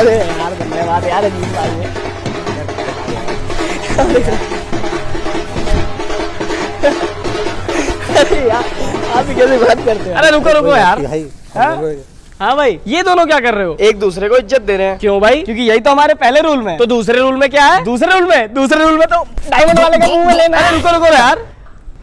अरे यार धन्यवाद यार अजीब भाई है। अरे यार आप कैसे बात करते हैं? अरे रुको रुको यार। हाँ भाई, ये दोनों क्या कर रहे हो? एक दूसरे को इज्जत दे रहे हैं। क्यों भाई? क्योंकि यही तो हमारे पहले रूल में। तो दूसरे रूल में क्या है? दूसरे रूल में तो डायमंड वाले का मुंह में लेना है। रुको रुको यार।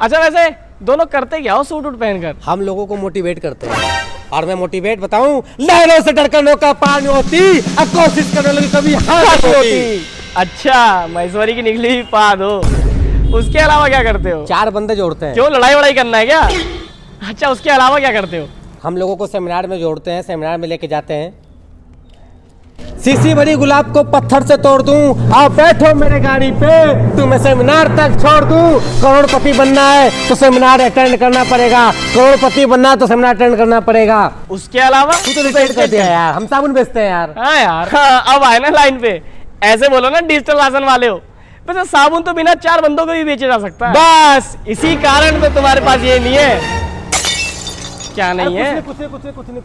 अच्छा वैसे दोनों करते क्या हो सूट उट पहनकर? हम लोगों को मोटिवेट करते हैं। और मैं मोटिवेट बताऊं, लहरों से डरकर नौका पार नहीं होती, अब कोशिश करने लगी कभी हार नहीं होती। अच्छा महेश्वरी की निकली हुई पाद हो। उसके अलावा क्या करते हो? 4 बंदे जोड़ते हैं। क्यों लड़ाई वड़ाई करना है क्या? अच्छा उसके अलावा क्या करते हो? हम लोगों को सेमिनार में जोड़ते हैं, सेमिनार में लेके जाते हैं। सीसी भरी गुलाब को पत्थर से तोड़ दूं, आप बैठो मेरे गाड़ी पे, तुम्हें सेमिनार तक छोड़ दूं। करोड़पति बनना है तो सेमिनार अटेंड करना पड़ेगा, करोड़पति बनना है तो सेमिनार अटेंड करना पड़ेगा। उसके अलावा तू तो डिसाइड करते हैं यार, हम साबुन बेचते हैं यार। हाँ यार। हाँ, अब आए ना लाइन पे। ऐसे बोलो ना डिजिटल राशन वाले हो। वैसे साबुन तो बिना 4 बंदों को भी बेचे जा सकता है। बस इसी कारण तो तुम्हारे पास ये नहीं है। क्या नहीं है? कुछ नहीं।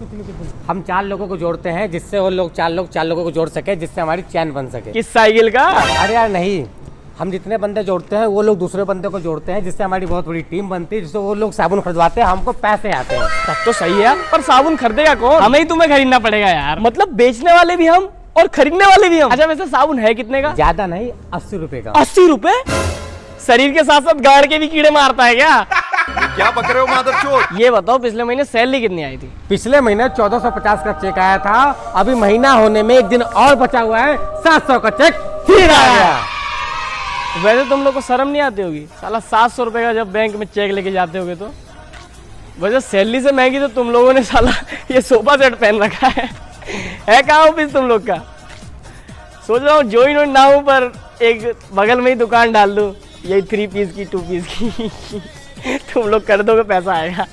हम 4 लोगों को जोड़ते हैं जिससे वो लोग 4 लोगों को जोड़ सके, जिससे हमारी चैन बन सके। किस साइकिल का? अरे यार नहीं, हम जितने बंदे जोड़ते हैं वो लोग दूसरे बंदे को जोड़ते हैं, जिससे हमारी बहुत बड़ी टीम बनती है, जिससे वो लोग साबुन खरीदवाते हैं, हमको पैसे आते हैं। तब तो सही है। पर साबुन खरीदेगा कौन? हमें ही तुम्हें खरीदना पड़ेगा यार। मतलब बेचने वाले भी हम और खरीदने वाले भी हम। अच्छा वैसे साबुन है कितने का? ज्यादा नहीं, 80 रुपए का। 80 रुपए? शरीर के साथ साथ गाड़ के भी कीड़े मारता है क्या? क्या पक रहे हो मादरचोद? ये बताओ पिछले महीने सैलरी कितनी आई थी? पिछले महीने 1450 का चेक आया था। अभी महीना होने में 1 दिन और बचा हुआ है, 700 का चेक फिर आया। वैसे तुम लोग को शर्म नहीं आती होगी? साला 700 रुपए का जब बैंक में चेक लेके जाते होगे तो। वैसे सैलरी से महंगी तो तुम लोगों ने साला ये सोफा सेट पहन रखा है कहाँ ऑफिस तुम लोग का? सोच रहा हूँ ज्वाइन ना हूँ पर एक बगल में ही दुकान डाल दूँ, यही 3 पीस की 2 पीस की। तुम लोग कर दोगे, पैसा आएगा।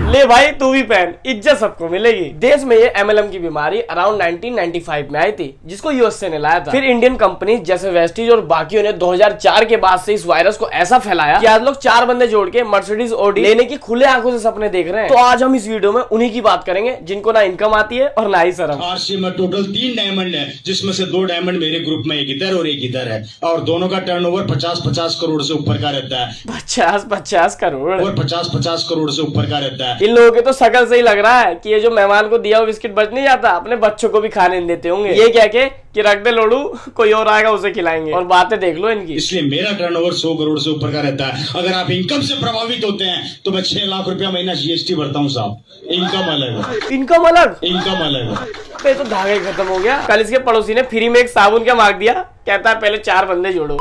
ले भाई तू भी पहन, इज्जत सबको मिलेगी। देश में ये MLM की बीमारी अराउंड 1995 में आई थी, जिसको यूएसए ने लाया था। फिर इंडियन कंपनी जैसे वेस्टीज और बाकियों ने 2004 के बाद से इस वायरस को ऐसा फैलाया कि आज लोग 4 बंदे जोड़ के मर्सिडीज ऑडी लेने की खुले आंखों से सपने देख रहे हैं। तो आज हम इस वीडियो में उन्हीं की बात करेंगे जिनको ना इनकम आती है और ना ही शर्म। आरसी में टोटल 3 डायमंड है, जिसमें से 2 डायमंड मेरे ग्रुप में, एक इधर और एक इधर है, और दोनों का टर्नओवर 50-50 करोड़ से ऊपर का रहता है। 50-50 करोड़ और 50-50 करोड़ से ऊपर का रहता है। इन लोगों के तो शकल से ही लग रहा है कि ये जो मेहमान को दिया हुआ बिस्किट बच नहीं जाता, अपने बच्चों को भी खाने नहीं देते होंगे। ये क्या के कि रख दे लोडू, कोई और आएगा उसे खिलाएंगे। और बातें देख लो इनकी। इसलिए मेरा टर्नओवर 100 करोड़ से ऊपर का रहता है। अगर आप इनकम से प्रभावित होते हैं तो मैं 6 लाख रुपया महीना GST भरता हूँ साहब। इनकम अलग है। इनकम अलग? इनकम अलग है। पे तो धागा ही खत्म हो गया। कल इसके पड़ोसी ने फ्री में एक साबुन का मार्क दिया, कहता है पहले 4 बंदे जोड़ो।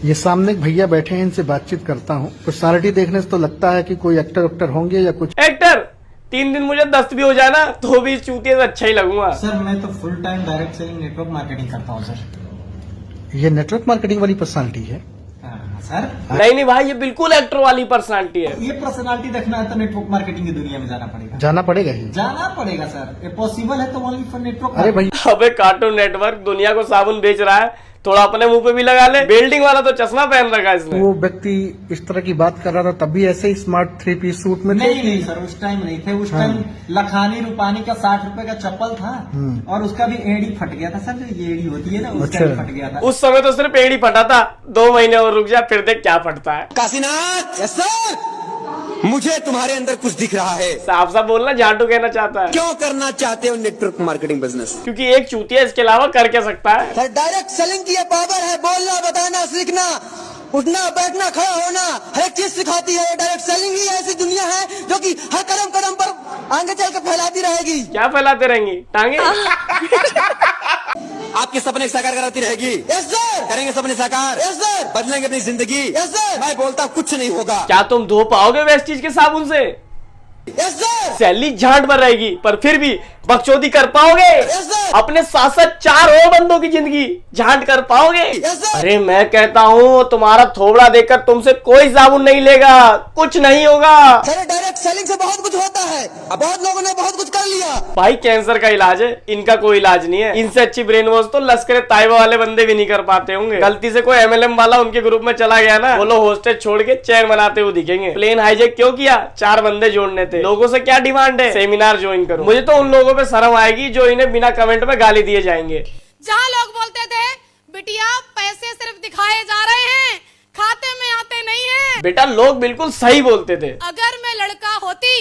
ये सामने एक भैया बैठे हैं, इनसे बातचीत करता हूँ। पर्सनालिटी देखने से तो लगता है कि कोई एक्टर होंगे या कुछ। एक्टर? 3 दिन मुझे दस्त भी हो जाए ना तो भी चूतिए से अच्छा ही लगूंगा। सर मैं तो full time direct selling network marketing करता हूँ सर। ये नेटवर्क मार्केटिंग वाली पर्सनालिटी है? सर नहीं भाई, ये बिल्कुल एक्टर वाली पर्सनालिटी है। ये पर्सनालिटी देखना है तो नेटवर्क मार्केटिंग की दुनिया में जाना पड़ेगा। जाना पड़ेगा ही? जाना पड़ेगा सर, ये पॉसिबल है तो ओनली फॉर नेटवर्क। अरे भाई अबे कार्टून नेटवर्क दुनिया को साबुन बेच रहा है, थोड़ा अपने मुंह पे भी लगा ले। बिल्डिंग वाला तो चश्मा पहन रखा है इसने। वो व्यक्ति इस तरह की बात कर रहा था तब भी ऐसे ही स्मार्ट 3 पीस सूट में थे? नहीं सर, उस टाइम नहीं थे। उस टाइम लखानी रूपानी का 60 रुपए का चप्पल था और उसका भी एड़ी फट गया था सर। जो एड़ी होती है ना, उसका भी फट गया था। उस समय तो सिर्फ एड़ी फटा था। 2 महीने और रुक जा, फिर देख क्या फटता है। काशीनाथ, यस सर, मुझे तुम्हारे अंदर कुछ दिख रहा है। साफ साफ बोलना, झाटू कहना चाहता है। क्यों करना चाहते हो नेटवर्क मार्केटिंग बिजनेस? क्योंकि एक चूतिया इसके अलावा कर क्या सकता है? सर डायरेक्ट सेलिंग की पावर है, बोलना, बताना, सीखना, उठना, बैठना, खड़ा होना, हर एक चीज सिखाती है। डायरेक्ट सेलिंग ही ऐसी दुनिया है जो कि हर कदम कदम पर आगे चल के फैलाती रहेगी। क्या फैलाते रहेंगी? टांगे? आपके सपने साकार कराती रहेगी। Yes sir. करेंगे सपने साकार। Yes sir. बदलेंगे अपनी जिंदगी। Yes sir. मैं बोलता कुछ नहीं होगा। क्या तुम धो पाओगे वेस्टीज के साबुन से? Yes sir. सैलरी झांट भर रहेगी पर फिर भी बकचोदी कर पाओगे? Yes sir. अपने साथ साथ 4 और बंदों की जिंदगी झांट कर पाओगे? Yes sir. अरे मैं कहता हूँ तुम्हारा थोबड़ा देखकर तुमसे कोई साबुन नहीं लेगा, कुछ नहीं होगा। सर डायरेक्ट सेलिंग से बहुत कुछ होता है। अब बहुत लोगों ने बहुत कुछ कर लिया। भाई कैंसर का इलाज है, इनका कोई इलाज नहीं है। इनसे अच्छी ब्रेन वॉश तो लश्कर ताइबा वाले बंदे भी नहीं कर पाते होंगे। गलती से कोई MLM वाला उनके ग्रुप में चला गया ना, वो लोग हॉस्टेज छोड़ के चैन बनाते हुए दिखेंगे। प्लेन हाईजैक क्यों किया? 4 बंदे जोड़ने थे। लोगों से क्या डिमांड है? सेमिनार ज्वाइन करो। मुझे तो उन लोगों पे शर्म आएगी जो इन्हें बिना कमेंट में गाली दिए जाएंगे। जहाँ लोग बोलते थे बिटिया पैसे सिर्फ दिखाए जा रहे हैं, खाते में आते नहीं है। बेटा लोग बिल्कुल सही बोलते थे। अगर मैं लड़का होती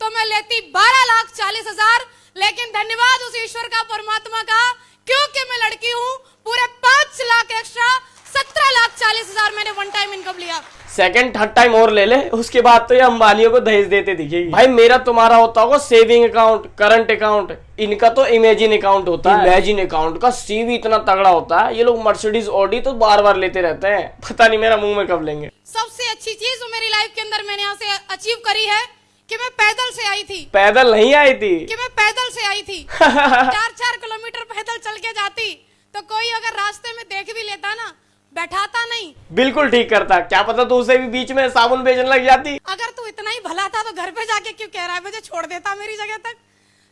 तो मैं लेती 12,40,000, लेकिन धन्यवाद उस ईश्वर का, परमात्मा का, क्योंकि मैं लड़की हूँ। पूरे 5 लाख एक्स्ट्रा 17,40,000 मैंने वन टाइम इनकम लिया। सेकंड थर्ड टाइम और ले ले, उसके बाद तो ये अंबानियों को दहेज देते दिखेगी। भाई मेरा तुम्हारा होता होगा सेविंग अकाउंट, करंट अकाउंट, इनका तो इमेजिन अकाउंट होता है। इमेजिन अकाउंट का CV इतना तगड़ा होता है, ये लोग मर्सिडीज ऑडी तो बार बार लेते रहते हैं। पता नहीं मेरा मुंह में कब लेंगे। सबसे अच्छी चीज जो मेरी लाइफ के अंदर मैंने यहाँ से अचीव करी है कि मैं पैदल से आई थी। पैदल नहीं आई थी कि मैं पैदल से आई थी। 4-4 किलोमीटर पैदल चल के जाती तो कोई अगर रास्ते में देख भी लेता ना, बैठाता नहीं। बिल्कुल ठीक करता, क्या पता तो उसे भी बीच में साबुन बेचने लग जाती। अगर तू इतना ही भला था तो घर पे जाके क्यों कह रहा है, मुझे छोड़ देता मेरी जगह तक।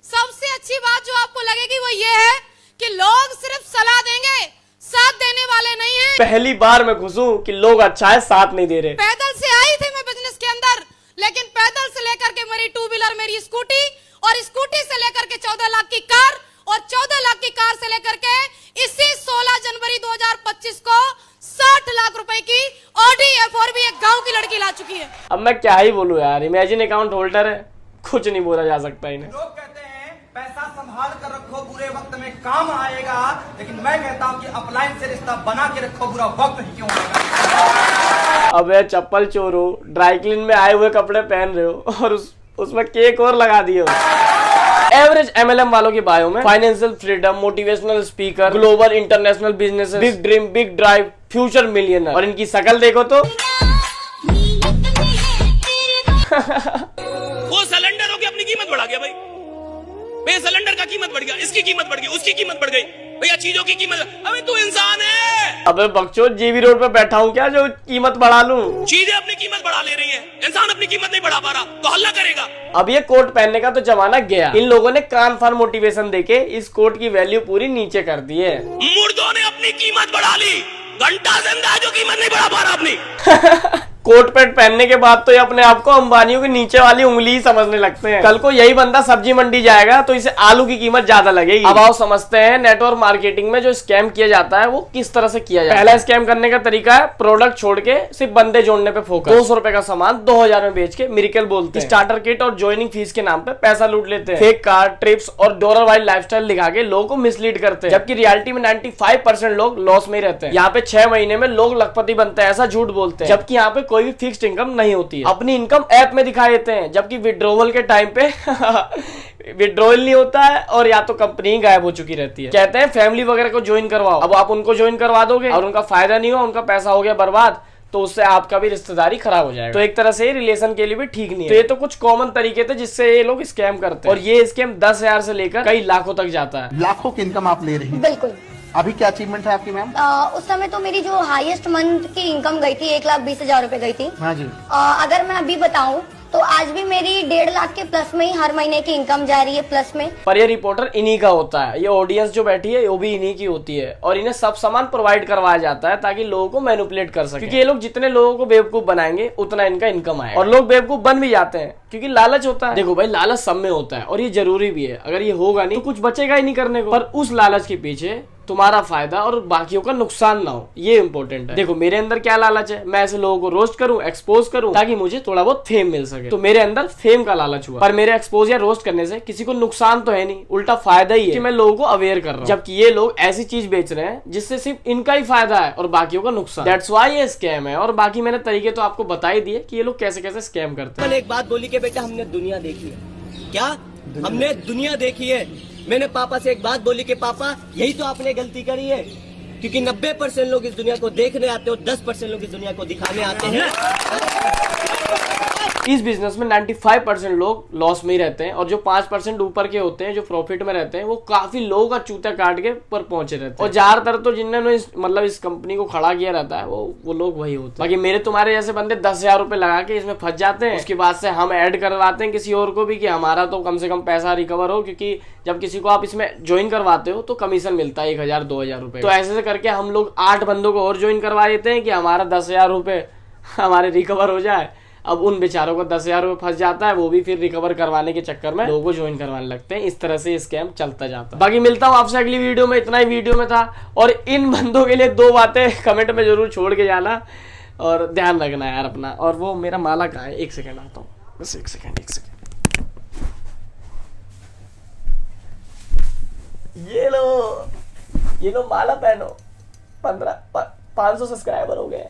सबसे अच्छी बात जो आपको लगेगी वो ये है कि लोग सिर्फ सलाह देंगे, साथ देने वाले नहीं है। पहली बार मैं खुश हूँ कि लोग अच्छा है, साथ नहीं दे रहे। पैदल से आई थी मैं बिजनेस के अंदर, लेकिन पैदल से लेकर के मेरी 2 व्हीलर, मेरी स्कूटी, और स्कूटी से लेकर के 14 लाख की कार, और 14 लाख की कार से लेकर के इसी 16 जनवरी 2025 को 60 लाख रुपए की ऑडी F4 भी एक गांव की लड़की ला चुकी है। अब मैं क्या ही बोलूं यार, इमेजिन अकाउंट होल्डर है, कुछ नहीं बोला जा सकता इन्हें। लोग कहते हैं पैसा संभाल कर रखो, बुरे वक्त में काम आएगा, लेकिन मैं कहता हूं कि अपलाइन से रिश्ता बना के रखो, बुरा वक्त ही क्यों आएगा। अब चप्पल चोर हो, ड्राई क्लीन में आए हुए कपड़े पहन रहे हो और उसमें केक और लगा दिए हो। एवरेज MLM वालों की बायो में financial freedom, motivational speaker, global international business, big dream, big drive, future millionaire, और इनकी शकल देखो तो वो सिलेंडर हो गया, अपनी कीमत बढ़ा गया भाई। भैया सिलेंडर का कीमत बढ़ गया, इसकी कीमत बढ़ गई, उसकी कीमत बढ़ गई, भैया चीजों की कीमत। अबे तू इंसान है। अबे बकचोद, जीवी रोड पे बैठा हूँ क्या जो कीमत बढ़ा लूं? चीजें अपनी कीमत बढ़ा ले रही है, इंसान अपनी कीमत नहीं बढ़ा पा रहा तो हल्ला करेगा। अब ये कोट पहनने का तो जमाना गया। इन लोगों ने कान फान मोटिवेशन देके इस कोट की वैल्यू पूरी नीचे कर दी है। मुर्दों ने अपनी कीमत बढ़ा ली, घंटा जिंदा है जो कीमत नहीं बढ़ा पा रहा अपनी। कोट पैंट पहनने के बाद तो ये अपने आप को अंबानियों के नीचे वाली उंगली ही समझने लगते हैं। कल को यही बंदा सब्जी मंडी जाएगा तो इसे आलू की कीमत ज्यादा लगेगी। अब आओ समझते हैं नेटवर्क मार्केटिंग में जो स्कैम किया जाता है वो किस तरह से किया जाता है। पहला स्कैम करने का तरीका है प्रोडक्ट छोड़ के सिर्फ बंदे जोड़ने पे फोकस। 200 रुपए का सामान 2000 में बेच के मिरेकल बोलते हैं। स्टार्टर किट और ज्वाइनिंग फीस के नाम पे पैसा लूट लेते हैं। फेक कार, ट्रिप्स और डॉलर वाइड लाइफस्टाइल दिखा के लोगों को मिसलीड करते हैं, जबकि रियलिटी में 95% लोग लॉस में ही रहते हैं। यहाँ पे 6 महीने में लोग लखपति बनते हैं ऐसा झूठ बोलते हैं, जबकि यहाँ पे कोई भी फिक्स्ड इनकम नहीं होती है। अपनी इनकम ऐप में दिखा देते हैं, जबकि विड्रॉवल के टाइम पे विड्रॉवल नहीं होता है और या तो कंपनी गायब हो चुकी रहती है। कहते हैं फैमिली वगैरह को ज्वाइन करवाओ। अब आप उनको ज्वाइन करवा दोगे और उनका फायदा नहीं हुआ, उनका पैसा हो गया बर्बाद, तो उससे आपका भी रिश्तेदारी खराब हो जाएगा। तो एक तरह से रिलेशन के लिए भी ठीक नहीं है। तो ये तो कुछ कॉमन तरीके थे जिससे ये लोग स्कैम करते हैं, और ये स्कैम 10,000 से लेकर कई लाखों तक जाता है। लाखों की इनकम आप ले रही हैं। बिल्कुल। अभी क्या अचीवमेंट है आपकी मैम? उस समय तो मेरी जो हाईएस्ट मंथ की इनकम गई थी 1,20,000 रुपए गई थी। हाँ जी। अगर मैं अभी बताऊं तो आज भी मेरी 1.5 लाख के प्लस में ही हर महीने की इनकम जा रही है, प्लस में। पर ये रिपोर्टर इन्हीं का होता है, ये ऑडियंस जो बैठी है वो भी इन्हीं की होती है, और इन्हें सब सामान प्रोवाइड करवाया जाता है ताकि लोगों को मैनिपुलेट कर सके। क्योंकि ये लोग जितने लोगों को बेवकूफ बनाएंगे उतना इनका इनकम आएगा, और लोग बेवकूफ बन भी जाते हैं क्योंकि लालच होता है। देखो भाई, लालच सब में होता है और ये जरूरी भी है। अगर ये होगा नहीं तो कुछ बचेगा ही नहीं करने को। पर उस लालच के पीछे तुम्हारा फायदा और बाकियों का नुकसान ना हो, ये इंपॉर्टेंट है। देखो मेरे अंदर क्या लालच है, मैं ऐसे लोगों को रोस्ट करूं, एक्सपोज करूं ताकि मुझे थोड़ा बहुत फेम मिल सके। तो मेरे अंदर फेम का लालच हुआ, पर मेरे एक्सपोज या रोस्ट करने से किसी को नुकसान तो है नहीं, उल्टा फायदा ही है कि मैं लोगों को अवेयर कर रहा हूं। जबकि ये लोग ऐसी चीज बेच रहे हैं जिससे सिर्फ इनका ही फायदा है और बाकियों का नुकसान। दैट्स व्हाई ये स्कैम है। और बाकी मैंने तरीके तो आपको बता ही दिए कि ये लोग कैसे कैसे स्कैम करते हैं। मैंने एक बात बोली कि बेटा हमने दुनिया देखी है। क्या हमने दुनिया देखी है? मैंने पापा से एक बात बोली कि पापा यही तो आपने गलती करी है, क्योंकि 90% लोग इस दुनिया को देखने आते हैं और 10% लोग इस दुनिया को दिखाने आते हैं। इस बिजनेस में 95% लोग लॉस में ही रहते हैं और जो 5% ऊपर के होते हैं, जो प्रॉफिट में रहते हैं, वो काफी लोगों का चूता काट के पर पहुंचे रहते हैं। और ज्यादातर तो जिन्होंने इस कंपनी को खड़ा किया रहता है वो लोग वही होते हैं। बाकी मेरे तुम्हारे जैसे बंदे 10,000 रुपए लगा के इसमें फंस जाते हैं। उसके बाद से हम ऐड करवाते हैं किसी और को भी कि हमारा तो कम से कम पैसा रिकवर हो, क्योंकि जब किसी को आप इसमें ज्वाइन करवाते हो तो कमीशन मिलता है 1,000-2,000 रुपए। तो ऐसे करके हम लोग 8 बंदों को और ज्वाइन करवा देते हैं कि हमारा 10,000 रुपए हमारे रिकवर हो जाए। अब उन बेचारों को 10,000 रुपए फंस जाता है, वो भी फिर रिकवर करवाने के चक्कर में लोगों को ज्वाइन करवाने लगते हैं। इस तरह से स्कैम चलता जाता है। बाकी मिलता हूँ आपसे अगली वीडियो में। इतना ही वीडियो में था। और इन बंदों के लिए 2 बातें कमेंट में जरूर छोड़ के जाना और ध्यान रखना यार अपना। और वो मेरा माला कहाँ है? 1 सेकंड आता हूँ, बस 1 सेकंड। ये लो माला पहनो। 500 सब्सक्राइबर हो गए।